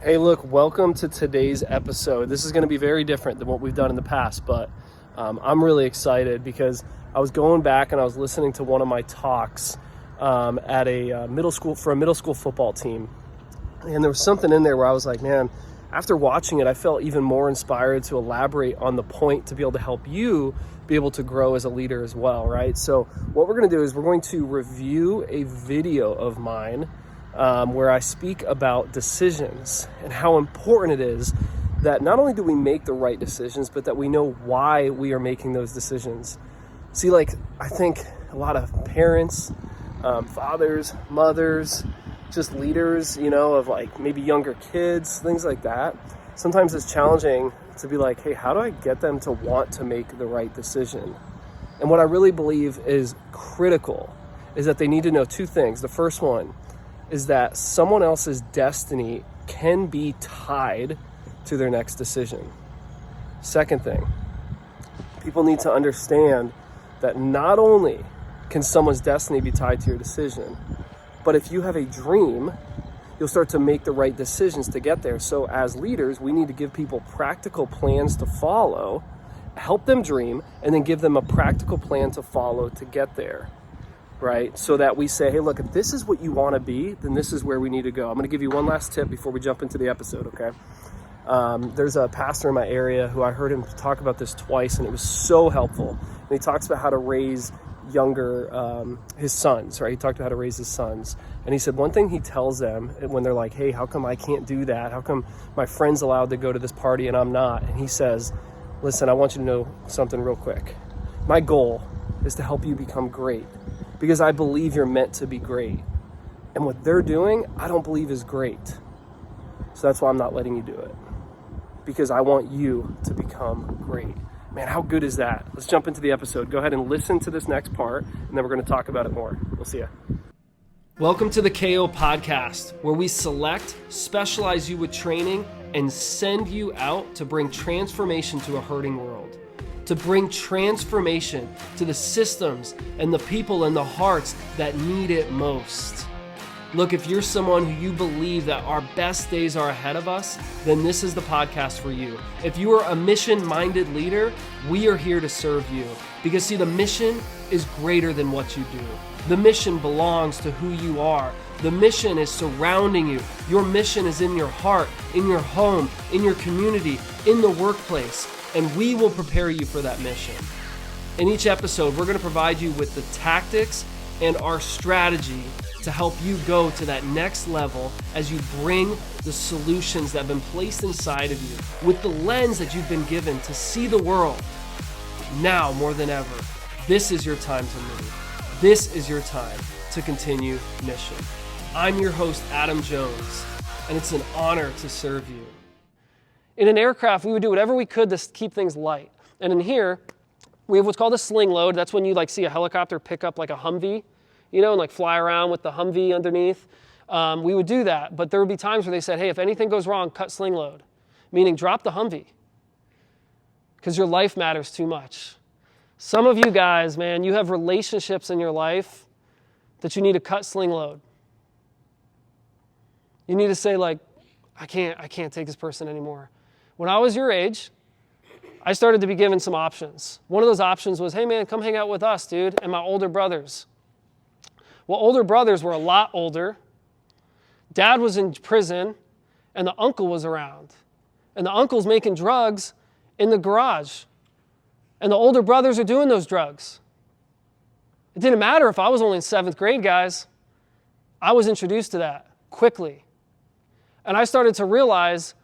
Hey, look, welcome to today's episode. This is going to be very different than what we've done in the past, but I'm really excited because I was going back and I was listening to one of my talks at a middle school football team. And there was something in there where I was like, man, after watching it, I felt even more inspired to elaborate on the point to be able to help you be able to grow as a leader as well, right? So what we're going to do is we're going to review a video of mine where I speak about decisions and how important it is that not only do we make the right decisions, but that we know why we are making those decisions. See, I think a lot of parents, fathers, mothers, just leaders, of maybe younger kids, things like that. Sometimes it's challenging to be like, hey, how do I get them to want to make the right decision? And what I really believe is critical is that they need to know two things. The first one is that someone else's destiny can be tied to their next decision. Second thing, people need to understand that not only can someone's destiny be tied to your decision, but if you have a dream, you'll start to make the right decisions to get there. So as leaders, we need to give people practical plans to follow, help them dream, and then give them a practical plan to follow to get there. Right? So that we say, hey, look, if this is what you want to be, then this is where we need to go. I'm going to give you one last tip before we jump into the episode, okay? There's a pastor in my area who I heard him talk about this twice, and it was so helpful. And he talks about how to raise his sons, right? He talked about how to raise his sons. And he said one thing he tells them when they're like, hey, how come I can't do that? How come my friend's allowed to go to this party and I'm not? And he says, listen, I want you to know something real quick. My goal is to help you become great, because I believe you're meant to be great. And what they're doing, I don't believe is great. So that's why I'm not letting you do it, because I want you to become great. Man, how good is that? Let's jump into the episode. Go ahead and listen to this next part, and then we're going to talk about it more. We'll see you. Welcome to the KO Podcast, where we select, specialize you with training, and send you out to bring transformation to a hurting world. To bring transformation to the systems and the people and the hearts that need it most. Look, if you're someone who you believe that our best days are ahead of us, then this is the podcast for you. If you are a mission-minded leader, we are here to serve you. Because see, the mission is greater than what you do. The mission belongs to who you are. The mission is surrounding you. Your mission is in your heart, in your home, in your community, in the workplace. And we will prepare you for that mission. In each episode, we're going to provide you with the tactics and our strategy to help you go to that next level as you bring the solutions that have been placed inside of you with the lens that you've been given to see the world. Now more than ever, this is your time to move. This is your time to continue mission. I'm your host, Adam Jones, and it's an honor to serve you. In an aircraft, we would do whatever we could to keep things light. And in here, we have what's called a sling load. That's when you see a helicopter pick up like a Humvee, and fly around with the Humvee underneath. We would do that, but there would be times where they said, hey, if anything goes wrong, cut sling load, meaning drop the Humvee, because your life matters too much. Some of you guys, man, you have relationships in your life that you need to cut sling load. You need to say I can't take this person anymore. When I was your age, I started to be given some options. One of those options was, hey man, come hang out with us, dude, and my older brothers. Well, older brothers were a lot older. Dad was in prison, and the uncle was around. And the uncle's making drugs in the garage. And the older brothers are doing those drugs. It didn't matter if I was only in 7th grade, guys. I was introduced to that quickly. And I started to realize,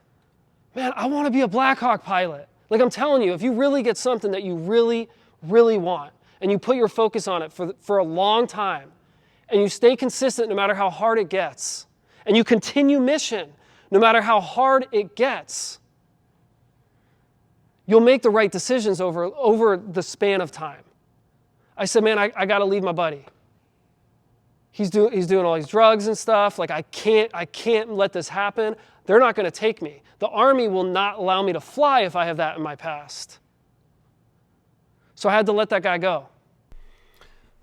man, I want to be a Black Hawk pilot. I'm telling you, if you really get something that you really, really want, and you put your focus on it for a long time, and you stay consistent no matter how hard it gets, and you continue mission no matter how hard it gets, you'll make the right decisions over the span of time. I said, man, I got to leave my buddy. He's doing all these drugs and stuff. I can't let this happen. They're not going to take me. The Army will not allow me to fly if I have that in my past. So I had to let that guy go.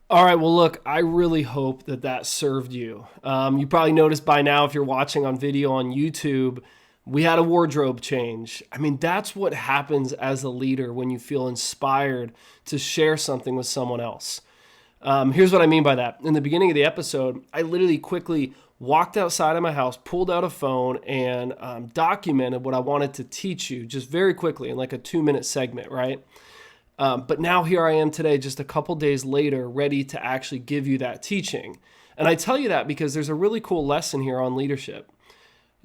All right, well, look, I really hope that served you. You probably noticed by now, if you're watching on video on YouTube, We had a wardrobe change. I mean, that's what happens as a leader when you feel inspired to share something with someone else. Here's what I mean by that. In the beginning of the episode, I literally quickly walked outside of my house, pulled out a phone, and documented what I wanted to teach you just very quickly in like a 2-minute segment, right? But now here I am today, just a couple days later, ready to actually give you that teaching. And I tell you that because there's a really cool lesson here on leadership.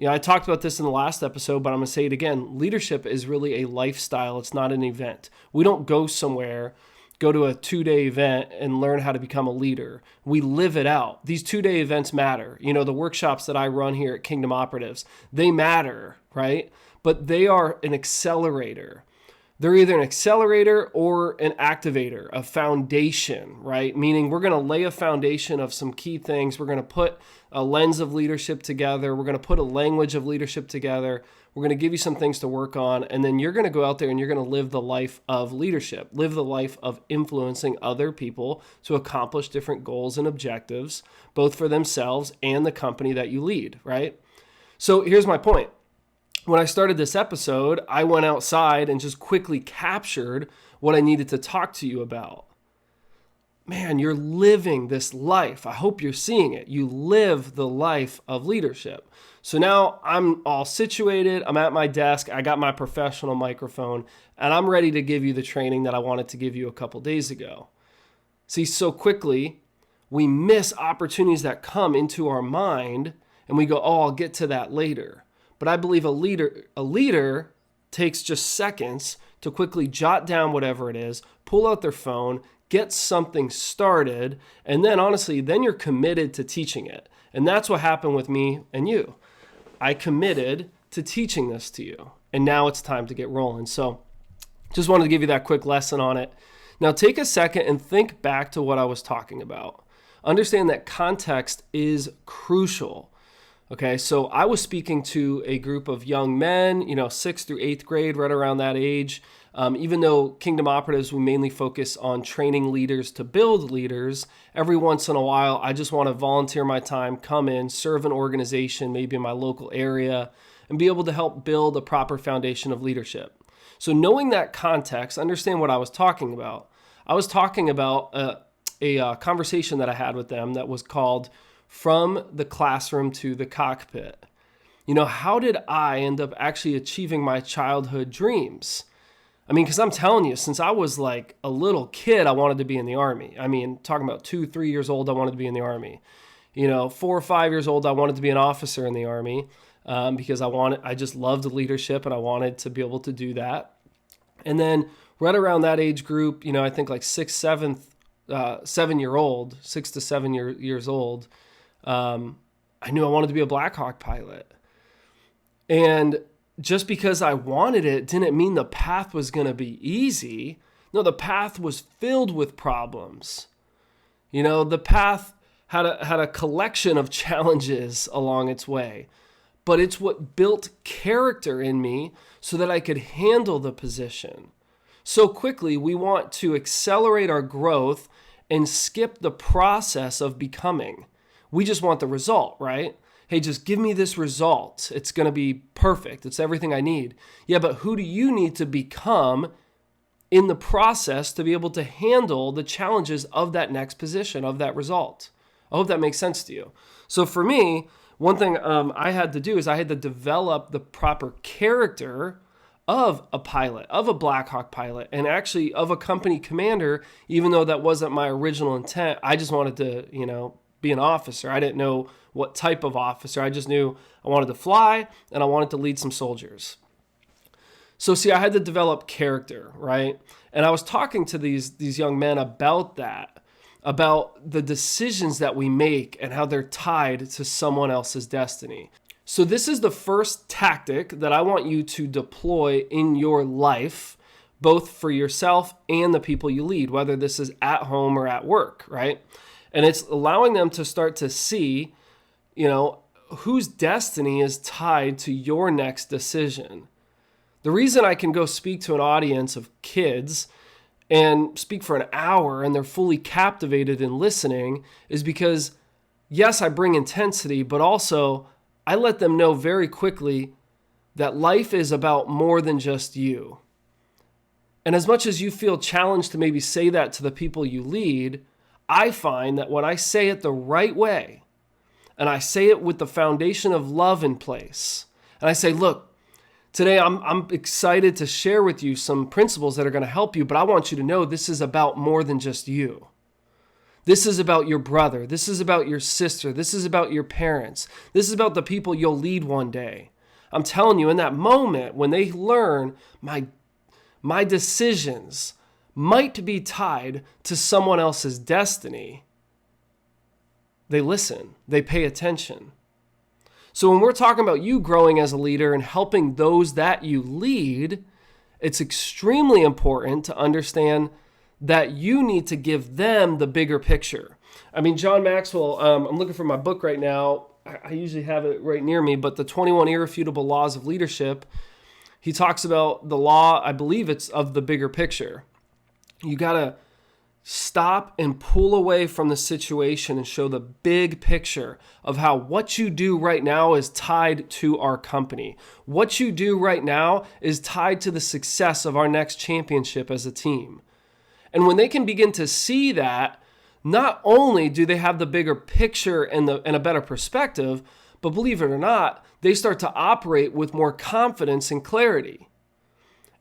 I talked about this in the last episode, but I'm going to say it again. Leadership is really a lifestyle. It's not an event. We don't go somewhere, go to a 2-day event and learn how to become a leader. We live it out. These 2-day events matter. The workshops that I run here at Kingdom Operatives, they matter, right? But they are an accelerator. They're either an accelerator or an activator, a foundation, right? Meaning we're going to lay a foundation of some key things. We're going to put a lens of leadership together. We're going to put a language of leadership together. We're going to give you some things to work on. And then you're going to go out there and you're going to live the life of leadership, live the life of influencing other people to accomplish different goals and objectives, both for themselves and the company that you lead, right? So here's my point. When I started this episode, I went outside and just quickly captured what I needed to talk to you about. Man, you're living this life. I hope you're seeing it. You live the life of leadership. So now I'm all situated. I'm at my desk. I got my professional microphone, and I'm ready to give you the training that I wanted to give you a couple days ago. See, so quickly, we miss opportunities that come into our mind, and we go, oh, I'll get to that later. But I believe a leader takes just seconds to quickly jot down whatever it is, pull out their phone, get something started, and then honestly, then you're committed to teaching it. And that's what happened with me and you. I committed to teaching this to you, and now it's time to get rolling. So just wanted to give you that quick lesson on it. Now take a second and think back to what I was talking about. Understand that context is crucial. Okay, so I was speaking to a group of young men, 6th through 8th grade, right around that age. Even though Kingdom Operatives, we mainly focus on training leaders to build leaders, every once in a while, I just want to volunteer my time, come in, serve an organization, maybe in my local area, and be able to help build a proper foundation of leadership. So knowing that context, understand what I was talking about. I was talking about a conversation that I had with them that was called From the Classroom to the Cockpit. How did I end up actually achieving my childhood dreams? I mean, because I'm telling you, since I was like a little kid, I wanted to be in the Army. I mean, talking about 2-3 years old, I wanted to be in the Army. 4 or 5 years old, I wanted to be an officer in the Army because I just loved leadership and I wanted to be able to do that. And then right around that age group, I think like 6 to 7 years old, I knew I wanted to be a Black Hawk pilot. And just because I wanted it didn't mean the path was going to be easy. No, the path was filled with problems. The path had a collection of challenges along its way. But it's what built character in me so that I could handle the position. So quickly, we want to accelerate our growth and skip the process of becoming. We just want the result, right? Hey, just give me this result. It's going to be perfect. It's everything I need. Yeah, but who do you need to become in the process to be able to handle the challenges of that next position, of that result? I hope that makes sense to you. So for me, one thing I had to do is I had to develop the proper character of a pilot, of a Black Hawk pilot, and actually of a company commander, even though that wasn't my original intent. I just wanted to, be an officer. I didn't know what type of officer. I just knew I wanted to fly and I wanted to lead some soldiers. So see, I had to develop character, right? And I was talking to these young men about that, about the decisions that we make and how they're tied to someone else's destiny. So this is the first tactic that I want you to deploy in your life, both for yourself and the people you lead, whether this is at home or at work, right? And it's allowing them to start to see, whose destiny is tied to your next decision. The reason I can go speak to an audience of kids and speak for an hour and they're fully captivated and listening is because, yes, I bring intensity, but also I let them know very quickly that life is about more than just you. And as much as you feel challenged to maybe say that to the people you lead, I find that when I say it the right way, and I say it with the foundation of love in place, and I say, look, today I'm excited to share with you some principles that are going to help you, but I want you to know this is about more than just you. This is about your brother. This is about your sister. This is about your parents. This is about the people you'll lead one day. I'm telling you, in that moment when they learn my decisions might be tied to someone else's destiny, they listen, they pay attention. So when we're talking about you growing as a leader and helping those that you lead, it's extremely important to understand that you need to give them the bigger picture. I mean, John Maxwell, I'm looking for my book right now. I usually have it right near me, but the 21 Irrefutable Laws of Leadership, he talks about the law, I believe it's of the bigger picture. You got to stop and pull away from the situation and show the big picture of how what you do right now is tied to our company. What you do right now is tied to the success of our next championship as a team. And when they can begin to see that, not only do they have the bigger picture and a better perspective, but believe it or not, they start to operate with more confidence and clarity.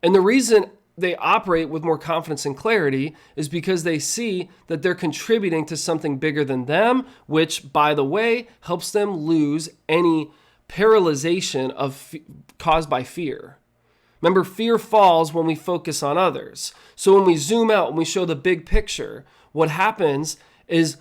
And the reason they operate with more confidence and clarity is because they see that they're contributing to something bigger than them, which, by the way, helps them lose any paralyzation caused by fear. Remember, fear falls when we focus on others. So when we zoom out and we show the big picture, what happens is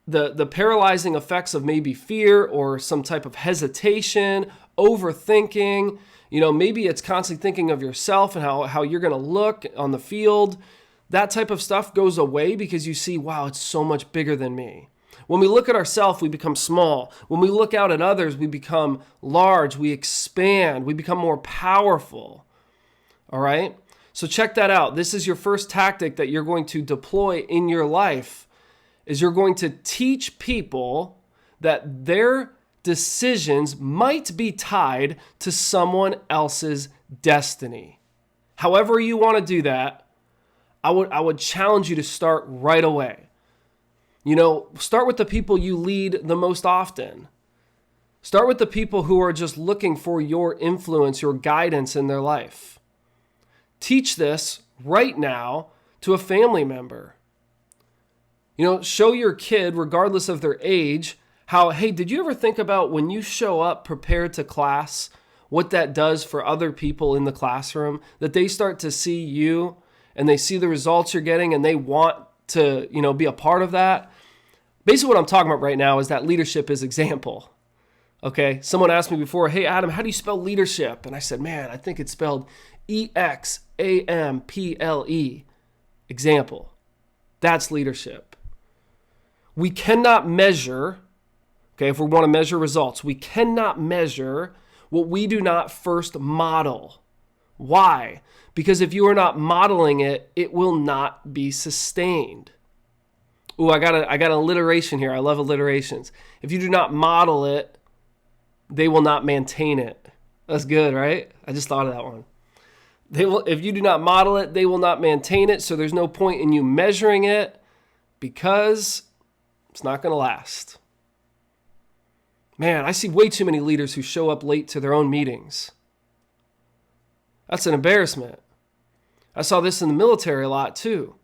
the paralyzing effects of maybe fear or some type of hesitation, overthinking, maybe it's constantly thinking of yourself and how you're going to look on the field. That type of stuff goes away because you see, wow, it's so much bigger than me. When we look at ourselves, we become small. When we look out at others, we become large, we expand, we become more powerful. All right? So check that out. This is your first tactic that you're going to deploy in your life, is you're going to teach people that their decisions might be tied to someone else's destiny. However you want to do that, I would challenge you to start right away. Start with the people you lead the most often. Start with the people who are just looking for your influence, your guidance in their life. Teach this right now to a family member. Show your kid, regardless of their age, how, hey, did you ever think about when you show up prepared to class, what that does for other people in the classroom, that they start to see you and they see the results you're getting and they want to, be a part of that? Basically what I'm talking about right now is that leadership is example. Okay. Someone asked me before, hey, Adam, how do you spell leadership? And I said, man, I think it's spelled EXAMPLE. Example. That's leadership. We cannot measure, if we want to measure results, we cannot measure what we do not first model. Why? Because if you are not modeling it, it will not be sustained. Ooh, I got an alliteration here. I love alliterations. If you do not model it, they will not maintain it. That's good, right? I just thought of that one. If you do not model it, they will not maintain it. So there's no point in you measuring it because it's not going to last. Man, I see way too many leaders who show up late to their own meetings. That's an embarrassment. I saw this in the military a lot too.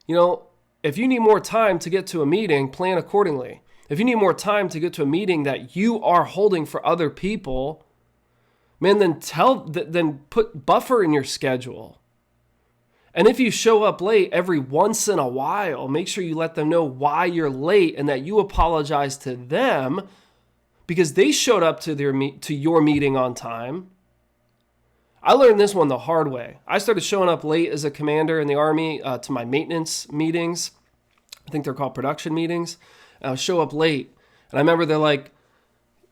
If you need more time to get to a meeting, plan accordingly. If you need more time to get to a meeting that you are holding for other people, man, then put buffer in your schedule. And if you show up late every once in a while, make sure you let them know why you're late and that you apologize to them because they showed up to your meeting on time. I learned this one the hard way. I started showing up late as a commander in the Army to my maintenance meetings. I think they're called production meetings. And I would show up late. And I remember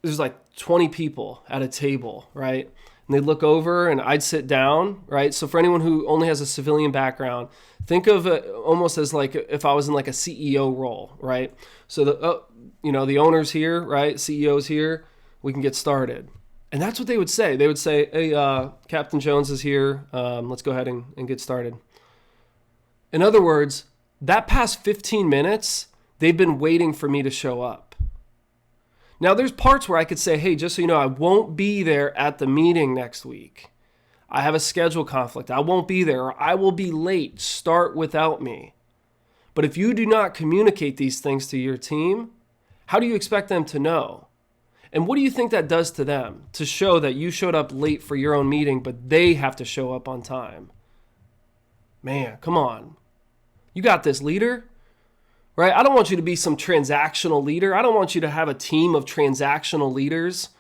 there's 20 people at a table, right? And they'd look over and I'd sit down, right? So for anyone who only has a civilian background, think of it almost as like if I was in like a CEO role, right? So the owner's here, right? CEO's here. We can get started. And that's what they would say. They would say, hey, Captain Jones is here. Let's go ahead and get started. In other words, that past 15 minutes, they've been waiting for me to show up. Now, there's parts where I could say, hey, just so you know, I won't be there at the meeting next week. I have a schedule conflict. I won't be there, or I will be late. Start without me. But if you do not communicate these things to your team, how do you expect them to know? And what do you think that does to them to show that you showed up late for your own meeting, but they have to show up on time? Man, come on. You got this, leader, right? I don't want you to be some transactional leader. I don't want you to have a team of transactional leaders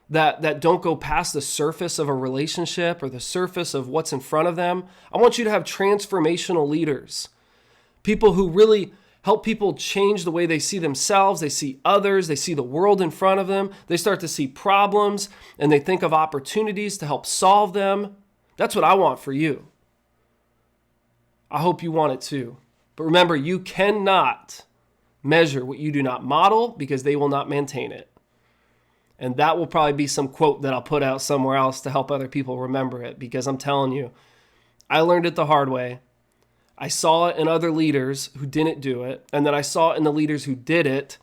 that don't go past the surface of a relationship or the surface of what's in front of them. I want you to have transformational leaders, people who really help people change the way they see themselves, they see others, they see the world in front of them. They start to see problems and they think of opportunities to help solve them. That's what I want for you. I hope you want it too. But remember, you cannot measure what you do not model because they will not maintain it. And that will probably be some quote that I'll put out somewhere else to help other people remember it, because I'm telling you, I learned it the hard way. I saw it in other leaders who didn't do it, and then I saw it in the leaders who did it,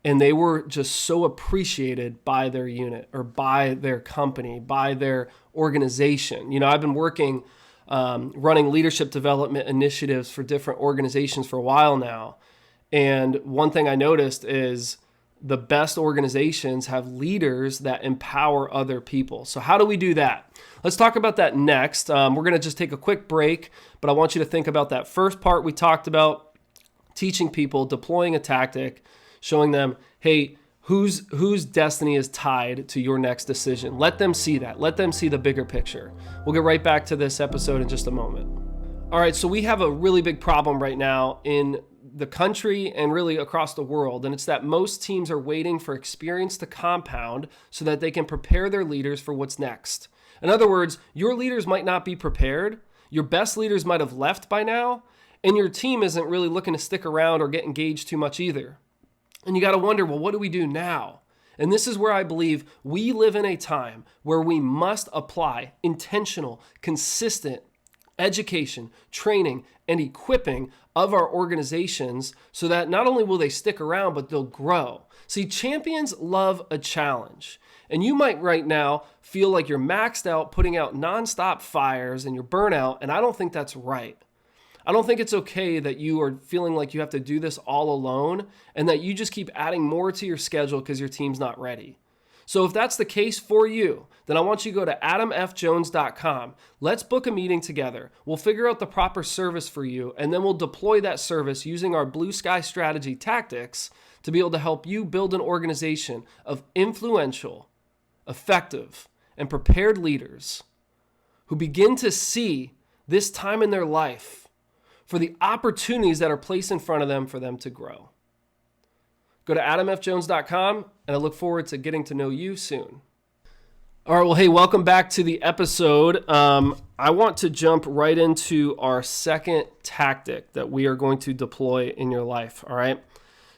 and they were just so appreciated by their unit or by their company, by their organization. You know, I've been working, running leadership development initiatives for different organizations for a while now, and one thing I noticed is the best organizations have leaders that empower other people. So how do we do that? Let's talk about that next. We're going to just take a quick break, but I want you to think about that first part we talked about, teaching people, deploying a tactic, showing them, hey, whose destiny is tied to your next decision. Let them see that. Let them see the bigger picture. We'll get right back to this episode in just a moment. All right, so we have a really big problem right now in the country and really across the world. And it's that most teams are waiting for experience to compound so that they can prepare their leaders for what's next. In other words, your leaders might not be prepared. Your best leaders might have left by now, and your team isn't really looking to stick around or get engaged too much either. And you got to wonder, well, what do we do now? And this is where I believe we live in a time where we must apply intentional, consistent education, training, and equipping of our organizations so that not only will they stick around, but they'll grow. See, champions love a challenge. And you might right now feel like you're maxed out, putting out nonstop fires and you're burnout, and I don't think that's right. I don't think it's okay that you are feeling like you have to do this all alone and that you just keep adding more to your schedule because your team's not ready. So if that's the case for you, then I want you to go to adamfjones.com. Let's book a meeting together. We'll figure out the proper service for you, and then we'll deploy that service using our blue sky strategy tactics to be able to help you build an organization of influential, effective, and prepared leaders who begin to see this time in their life for the opportunities that are placed in front of them for them to grow. Go to adamfjones.com, and I look forward to getting to know you soon. All right, well, hey, welcome back to the episode. I want to jump right into our second tactic that we are going to deploy in your life, all right?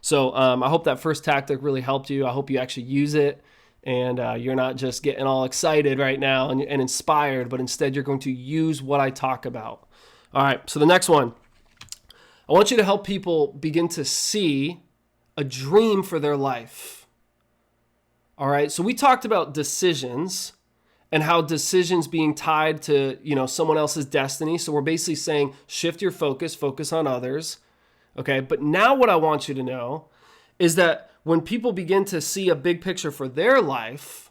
So I hope that first tactic really helped you. I hope you actually use it, and you're not just getting all excited right now and inspired, but instead you're going to use what I talk about. All right, so the next one, I want you to help people begin to see a dream for their life. All right, so we talked about decisions and how decisions being tied to, someone else's destiny. So we're basically saying shift your focus on others. Okay, but now what I want you to know is that when people begin to see a big picture for their life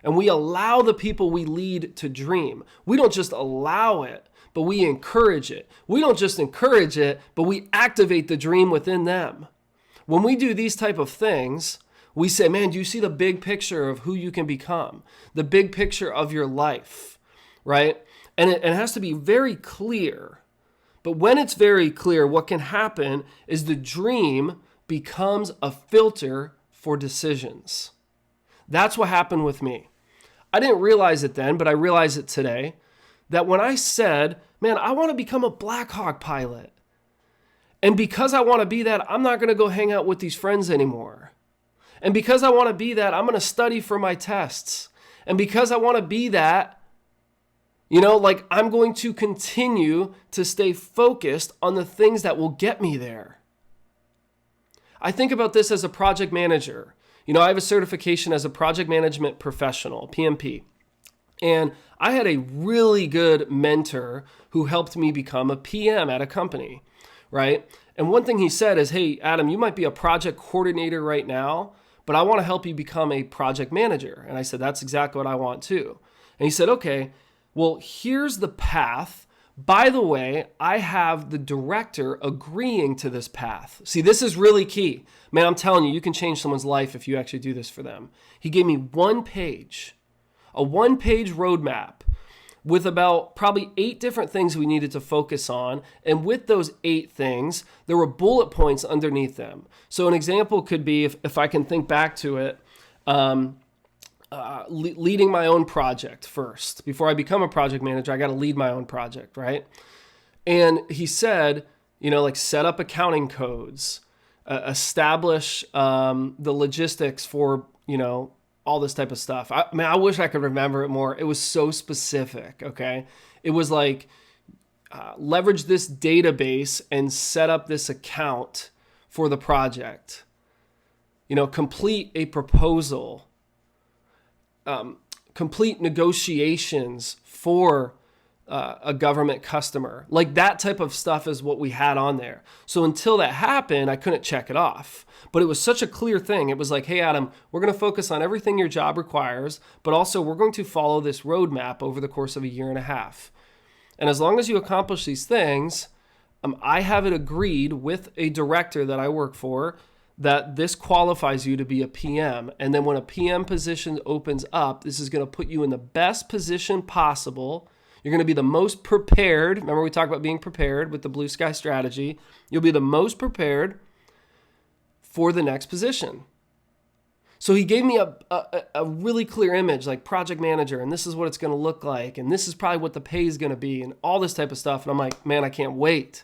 and we allow the people we lead to dream, we don't just allow it, but we encourage it. We don't just encourage it, but we activate the dream within them. When we do these type of things, we say, man, do you see the big picture of who you can become? The big picture of your life, right? And it has to be very clear. But when it's very clear, what can happen is the dream becomes a filter for decisions. That's what happened with me. I didn't realize it then, but I realize it today, that when I said, man, I want to become a Black Hawk pilot. And because I want to be that, I'm not going to go hang out with these friends anymore. And because I want to be that, I'm going to study for my tests. And because I want to be that, like I'm going to continue to stay focused on the things that will get me there. I think about this as a project manager. I have a certification as a project management professional, PMP. And I had a really good mentor who helped me become a PM at a company, right? And one thing he said is, hey, Adam, you might be a project coordinator right now, but I want to help you become a project manager. And I said, that's exactly what I want too. And he said, okay, well, here's the path. By the way, I have the director agreeing to this path. See, this is really key. Man, I'm telling you, you can change someone's life if you actually do this for them. He gave me a one-page roadmap with about probably 8 different things we needed to focus on. And with those 8 things, there were bullet points underneath them. So an example could be, if I can think back to it, leading my own project first. Before I become a project manager, I got to lead my own project, right? And he said, like set up accounting codes, establish the logistics for, all this type of stuff. I wish I could remember it more. It was so specific, okay? It was like, leverage this database and set up this account for the project. Complete a proposal. Complete negotiations for a government customer. Like that type of stuff is what we had on there. So until that happened, I couldn't check it off. But it was such a clear thing. It was like, hey, Adam, we're going to focus on everything your job requires, but also we're going to follow this roadmap over the course of a year and a half. And as long as you accomplish these things, I have it agreed with a director that I work for that this qualifies you to be a PM. And then when a PM position opens up, this is going to put you in the best position possible. You're going to be the most prepared. Remember, we talked about being prepared with the blue sky strategy. You'll be the most prepared for the next position. So he gave me a really clear image, like project manager, and this is what it's going to look like, and this is probably what the pay is going to be, and all this type of stuff. And I'm like, man, I can't wait.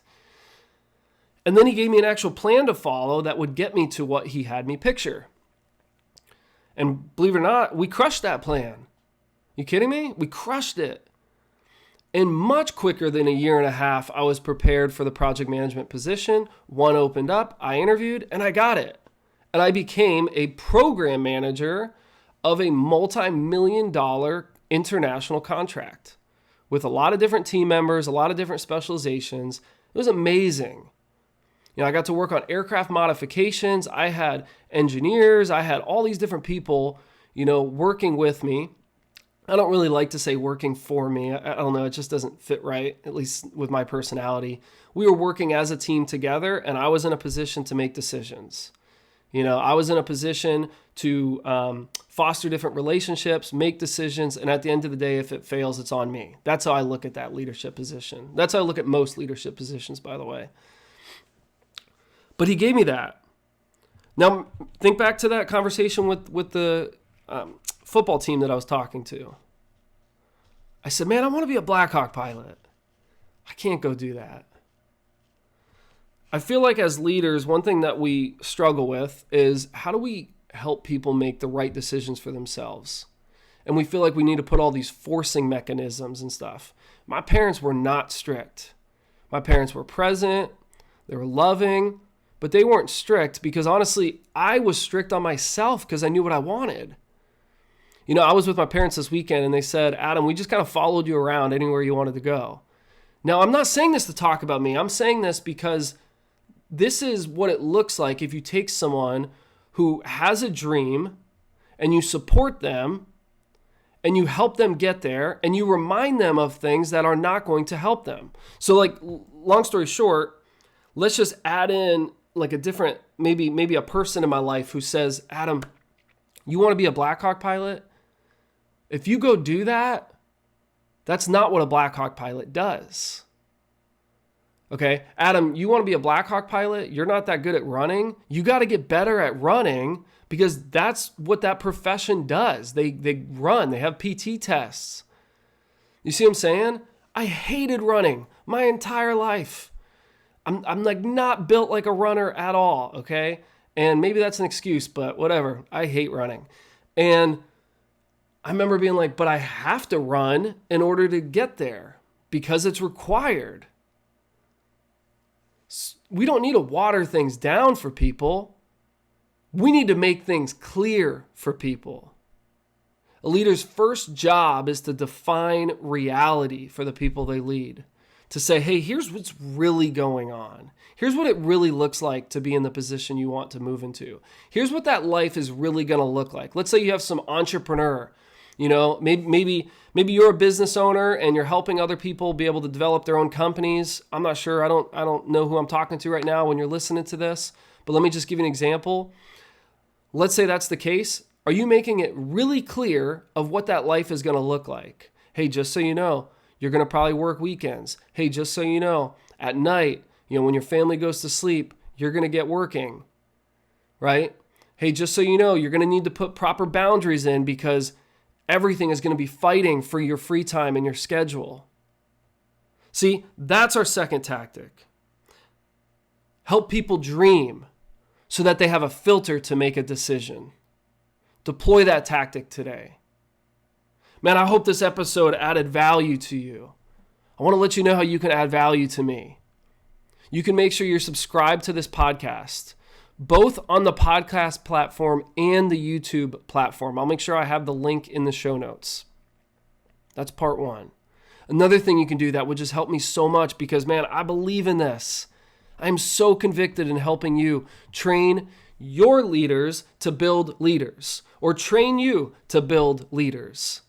And then he gave me an actual plan to follow that would get me to what he had me picture. And believe it or not, we crushed that plan. You kidding me? We crushed it. And much quicker than a year and a half, I was prepared for the project management position. One opened up, I interviewed, and I got it. And I became a program manager of a multi-million-dollar international contract with a lot of different team members, a lot of different specializations. It was amazing. I got to work on aircraft modifications. I had engineers. I had all these different people, working with me. I don't really like to say working for me. I don't know. It just doesn't fit right, at least with my personality. We were working as a team together, and I was in a position to make decisions. I was in a position to foster different relationships, make decisions, and at the end of the day, if it fails, it's on me. That's how I look at that leadership position. That's how I look at most leadership positions, by the way. But he gave me that. Now, think back to that conversation with the football team that I was talking to. I said, man, I want to be a Black Hawk pilot. I can't go do that. I feel like as leaders, one thing that we struggle with is how do we help people make the right decisions for themselves? And we feel like we need to put all these forcing mechanisms and stuff. My parents were not strict. My parents were present. They were loving. But they weren't strict because honestly, I was strict on myself because I knew what I wanted. I was with my parents this weekend and they said, Adam, we just kind of followed you around anywhere you wanted to go. Now, I'm not saying this to talk about me. I'm saying this because this is what it looks like if you take someone who has a dream and you support them and you help them get there and you remind them of things that are not going to help them. So like, long story short, let's just add in like a different, maybe a person in my life who says, Adam, you want to be a Black Hawk pilot? If you go do that, that's not what a Black Hawk pilot does. Okay, Adam, you want to be a Black Hawk pilot? You're not that good at running. You got to get better at running because that's what that profession does. They run, they have PT tests. You see what I'm saying? I hated running my entire life. I'm like not built like a runner at all, okay? And maybe that's an excuse, but whatever. I hate running. And I remember being like, but I have to run in order to get there because it's required. We don't need to water things down for people. We need to make things clear for people. A leader's first job is to define reality for the people they lead. To say, hey, here's what's really going on. Here's what it really looks like to be in the position you want to move into. Here's what that life is really going to look like. Let's say you have some entrepreneur. Maybe you're a business owner and you're helping other people be able to develop their own companies. I'm not sure. I don't know who I'm talking to right now when you're listening to this, but let me just give you an example. Let's say that's the case. Are you making it really clear of what that life is going to look like? Hey, just so you know, you're going to probably work weekends. Hey, just so you know, at night, when your family goes to sleep, you're going to get working, right? Hey, just so you know, you're going to need to put proper boundaries in because everything is going to be fighting for your free time and your schedule. See, that's our second tactic. Help people dream so that they have a filter to make a decision. Deploy that tactic today. Man, I hope this episode added value to you. I want to let you know how you can add value to me. You can make sure you're subscribed to this podcast, both on the podcast platform and the YouTube platform. I'll make sure I have the link in the show notes. That's part one. Another thing you can do that would just help me so much because, man, I believe in this. I'm so convicted in helping you train your leaders to build leaders or train you to build leaders.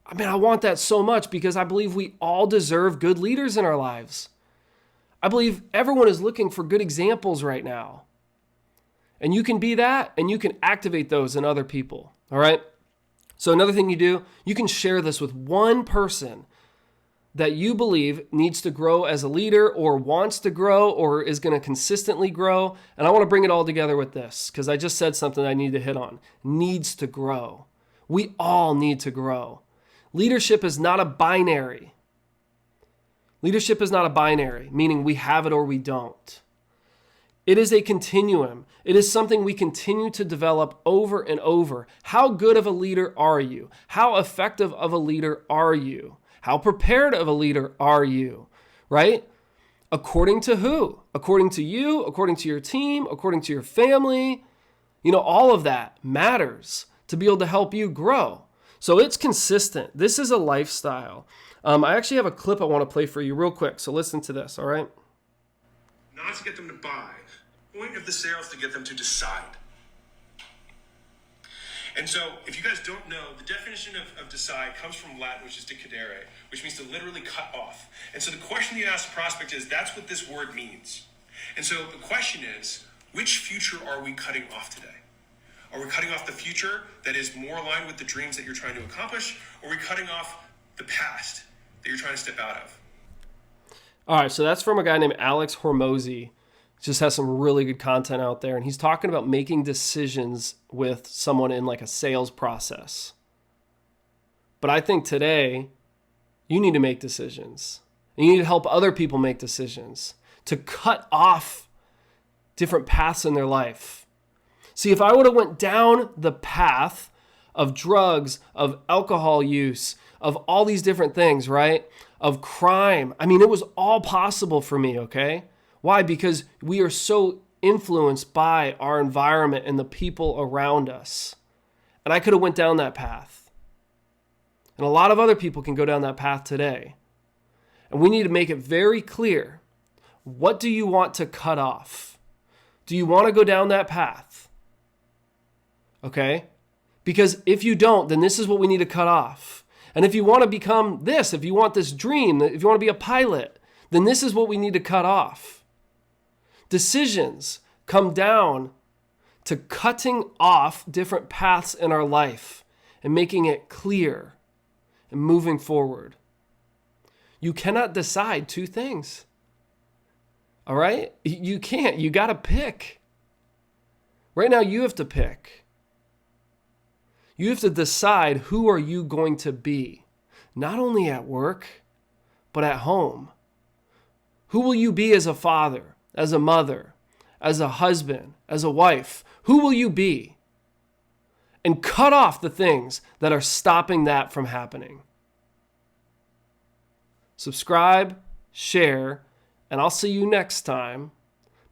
I want that so much because I believe we all deserve good leaders in our lives. I believe everyone is looking for good examples right now. And you can be that and you can activate those in other people. All right. So another thing you do, you can share this with one person that you believe needs to grow as a leader or wants to grow or is going to consistently grow. And I want to bring it all together with this because I just said something I need to hit on. Needs to grow. We all need to grow. Leadership is not a binary. Leadership is not a binary, meaning we have it or we don't. It is a continuum. It is something we continue to develop over and over. How good of a leader are you? How effective of a leader are you? How prepared of a leader are you? Right? According to who? According to you, according to your team, according to your family. All of that matters to be able to help you grow. So it's consistent. This is a lifestyle. I actually have a clip I want to play for you real quick. So listen to this, all right? Not to get them to buy. The point of the sale is to get them to decide. And so, if you guys don't know, the definition of decide comes from Latin, which is decadere, which means to literally cut off. And so the question you ask the prospect is, that's what this word means. And so the question is, which future are we cutting off today? Are we cutting off the future that is more aligned with the dreams that you're trying to accomplish? Or are we cutting off the past that you're trying to step out of? All right, so that's from a guy named Alex Hormozi. Just has some really good content out there. And he's talking about making decisions with someone in like a sales process. But I think today, you need to make decisions. And you need to help other people make decisions to cut off different paths in their life. See, if I would have went down the path of drugs, of alcohol use, of all these different things, right? Of crime. It was all possible for me, okay? Why? Because we are so influenced by our environment and the people around us. And I could have went down that path. And a lot of other people can go down that path today. And we need to make it very clear. What do you want to cut off? Do you want to go down that path? Okay? Because if you don't, then this is what we need to cut off. And if you want to become this, if you want this dream, if you want to be a pilot, then this is what we need to cut off. Decisions come down to cutting off different paths in our life and making it clear and moving forward. You cannot decide two things. All right? You can't. You got to pick. Right now, you have to pick. You have to decide who are you going to be, not only at work, but at home. Who will you be as a father, as a mother, as a husband, as a wife? Who will you be? and cut off the things that are stopping that from happening. Subscribe, share, and I'll see you next time.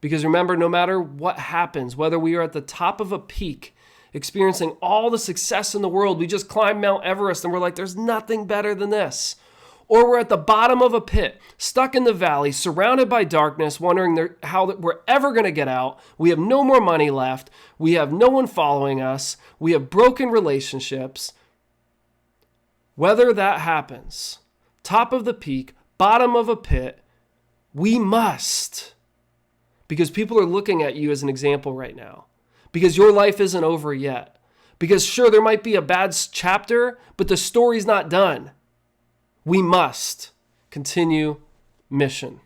Because remember, no matter what happens, whether we are at the top of a peak, experiencing all the success in the world, we just climbed Mount Everest and we're like, there's nothing better than this. Or we're at the bottom of a pit, stuck in the valley, surrounded by darkness, wondering how we're ever going to get out. We have no more money left. We have no one following us. We have broken relationships. Whether that happens, top of the peak, bottom of a pit, we must. Because people are looking at you as an example right now. Because your life isn't over yet. Because sure, there might be a bad chapter, but the story's not done. We must continue mission.